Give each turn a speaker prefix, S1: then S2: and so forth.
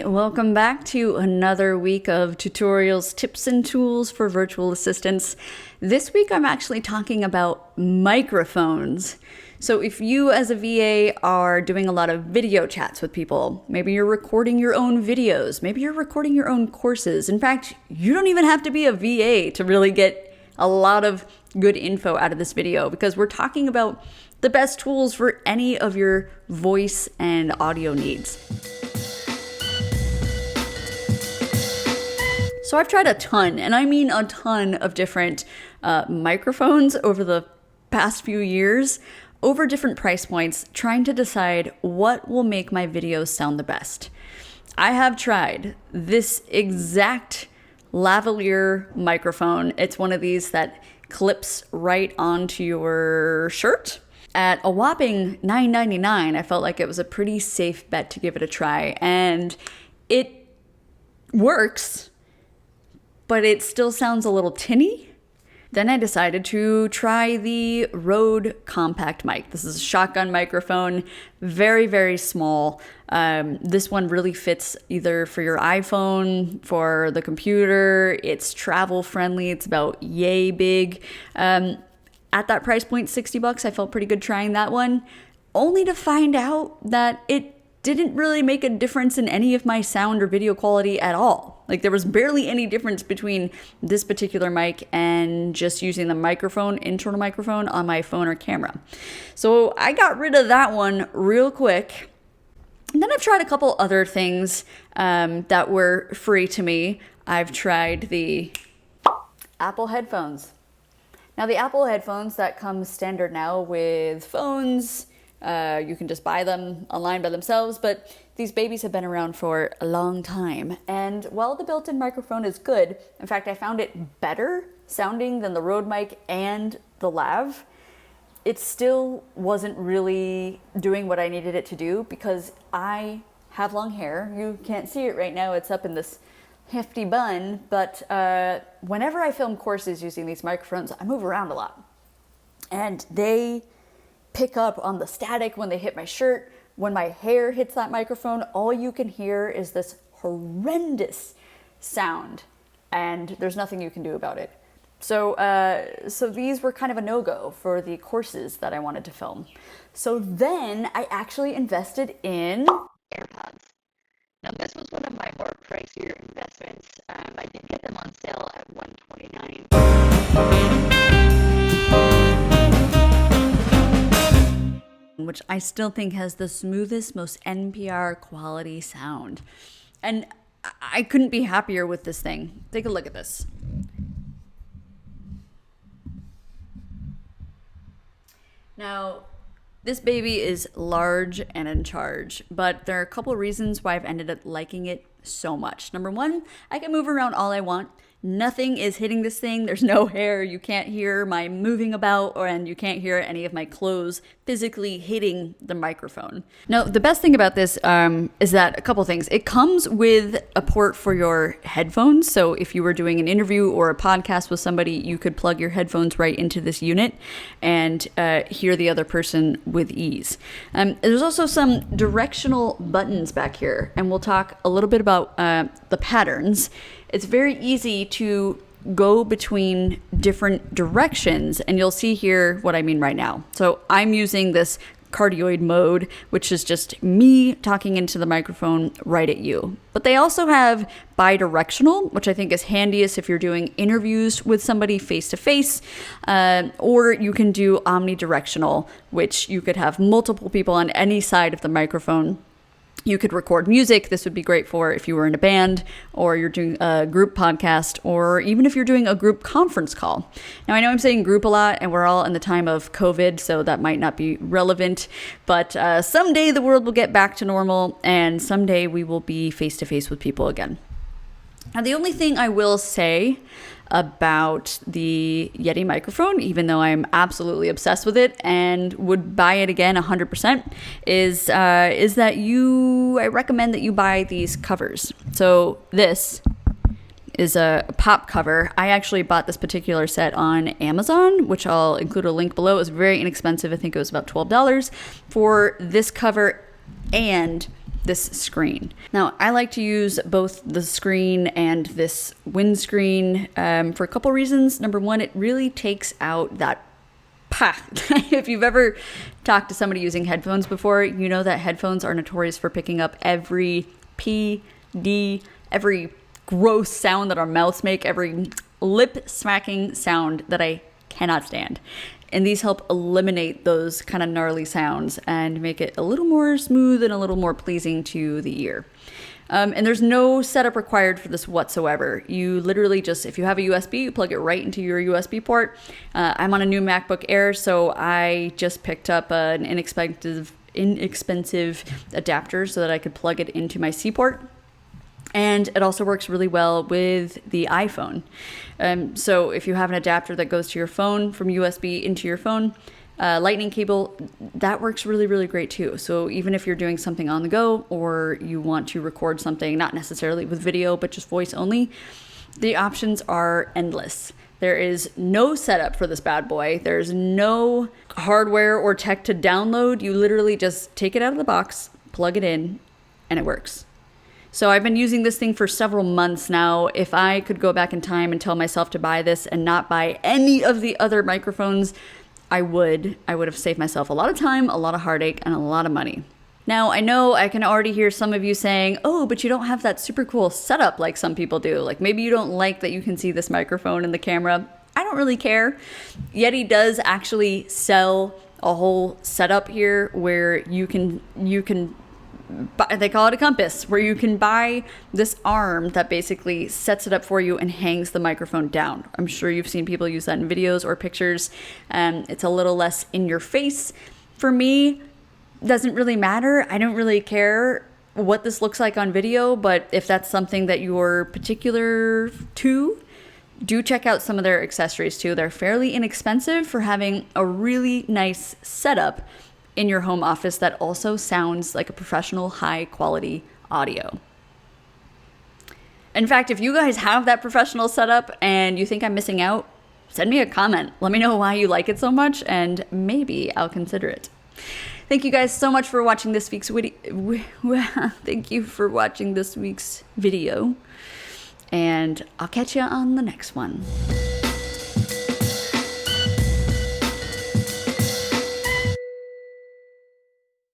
S1: Welcome back to another week of tutorials, tips, and tools for virtual assistants. This week I'm actually talking about microphones. So if you as a VA are doing a lot of video chats with people, maybe you're recording your own videos, maybe you're recording your own courses. In fact, you don't even have to be a VA to really get a lot of good info out of this video, because we're talking about the best tools for any of your voice and audio needs. So I've tried a ton, and I mean a ton of different microphones over the past few years, over different price points, trying to decide what will make my videos sound the best. I have tried this exact lavalier microphone. It's one of these that clips right onto your shirt. At a whopping $9.99, I felt like it was a pretty safe bet to give it a try, and it works, but it still sounds a little tinny. Then I decided to try the Rode compact mic. This is a shotgun microphone, very, very small. This one really fits either for your iPhone, for the computer. It's travel friendly. It's about yay big. At that price point, $60, I felt pretty good trying that one, only to find out that it didn't really make a difference in any of my sound or video quality at all. Like, there was barely any difference between this particular mic and just using the microphone, internal microphone on my phone or camera. So I got rid of that one real quick. And then I've tried a couple other things that were free to me. I've tried the Apple headphones. Now, the Apple headphones that come standard now with phones, you can just buy them online by themselves, but these babies have been around for a long time. And while the built-in microphone is good, in fact, I found it better sounding than the Rode mic and the Lav, it still wasn't really doing what I needed it to do, because I have long hair. You can't see it right now. It's up in this hefty bun, but whenever I film courses using these microphones, I move around a lot. And they pick up on the static when they hit my shirt. When my hair hits that microphone, all you can hear is this horrendous sound, and there's nothing you can do about it. So these were kind of a no-go for the courses that I wanted to film. So then I actually invested in AirPods. Now, this was one of my more pricier investments. I did get them on sale at $129. Which I still think has the smoothest, most NPR quality sound. And I couldn't be happier with this thing. Take a look at this. Now, this baby is large and in charge, but there are a couple of reasons why I've ended up liking it so much. Number one, I can move around all I want. Nothing is hitting this thing. There's no hair. You can't hear my moving about, and you can't hear any of my clothes physically hitting the microphone. Now, the best thing about this is that a couple things. It comes with a port for your headphones. So if you were doing an interview or a podcast with somebody, you could plug your headphones right into this unit and hear the other person with ease. There's also some directional buttons back here, and we'll talk a little bit about the patterns. It's very easy to go between different directions, and you'll see here what I mean right now. So I'm using this cardioid mode, which is just me talking into the microphone right at you. But they also have bidirectional, which I think is handiest if you're doing interviews with somebody face-to-face, or you can do omnidirectional, which you could have multiple people on any side of the microphone. You could record music. This would be great for if you were in a band, or you're doing a group podcast, or even if you're doing a group conference call. Now, I know I'm saying group a lot, and we're all in the time of COVID, so that might not be relevant, but someday the world will get back to normal, and someday we will be face-to-face with people again. Now, the only thing I will say about the Yeti microphone, even though I'm absolutely obsessed with it and would buy it again 100%, is that I recommend that you buy these covers. So this is a pop cover. I actually bought this particular set on Amazon, which I'll include a link below. It was very inexpensive. I think it was about $12 for this cover and this screen. Now, I like to use both the screen and this windscreen for a couple reasons. Number one, it really takes out that if you've ever talked to somebody using headphones before, you know that headphones are notorious for picking up every P, D, every gross sound that our mouths make, every lip smacking sound that I cannot stand. And these help eliminate those kind of gnarly sounds and make it a little more smooth and a little more pleasing to the ear. And there's no setup required for this whatsoever. You literally just, if you have a USB, you plug it right into your USB port. I'm on a new MacBook Air, so I just picked up an inexpensive adapter so that I could plug it into my C port. And it also works really well with the iPhone. So if you have an adapter that goes to your phone from USB into your phone, lightning cable, that works really, really great too. So even if you're doing something on the go or you want to record something, not necessarily with video, but just voice only, the options are endless. There is no setup for this bad boy. There's no hardware or tech to download. You literally just take it out of the box, plug it in, and it works. So I've been using this thing for several months now. If I could go back in time and tell myself to buy this and not buy any of the other microphones, I would have saved myself a lot of time, a lot of heartache, and a lot of money. Now, I know I can already hear some of you saying, oh, but you don't have that super cool setup like some people do. Like maybe you don't like that you can see this microphone in the camera. I don't really care. Yeti does actually sell a whole setup here where you can they call it a compass, where you can buy this arm that basically sets it up for you and hangs the microphone down. I'm sure you've seen people use that in videos or pictures. It's a little less in your face. For me, doesn't really matter. I don't really care what this looks like on video, but if that's something that you're particular to, do check out some of their accessories too. They're fairly inexpensive for having a really nice setup in your home office that also sounds like a professional, high quality audio. In fact, if you guys have that professional setup and you think I'm missing out, send me a comment. Let me know why you like it so much and maybe I'll consider it. Thank you guys so much for watching this week's video. And I'll catch you on the next one.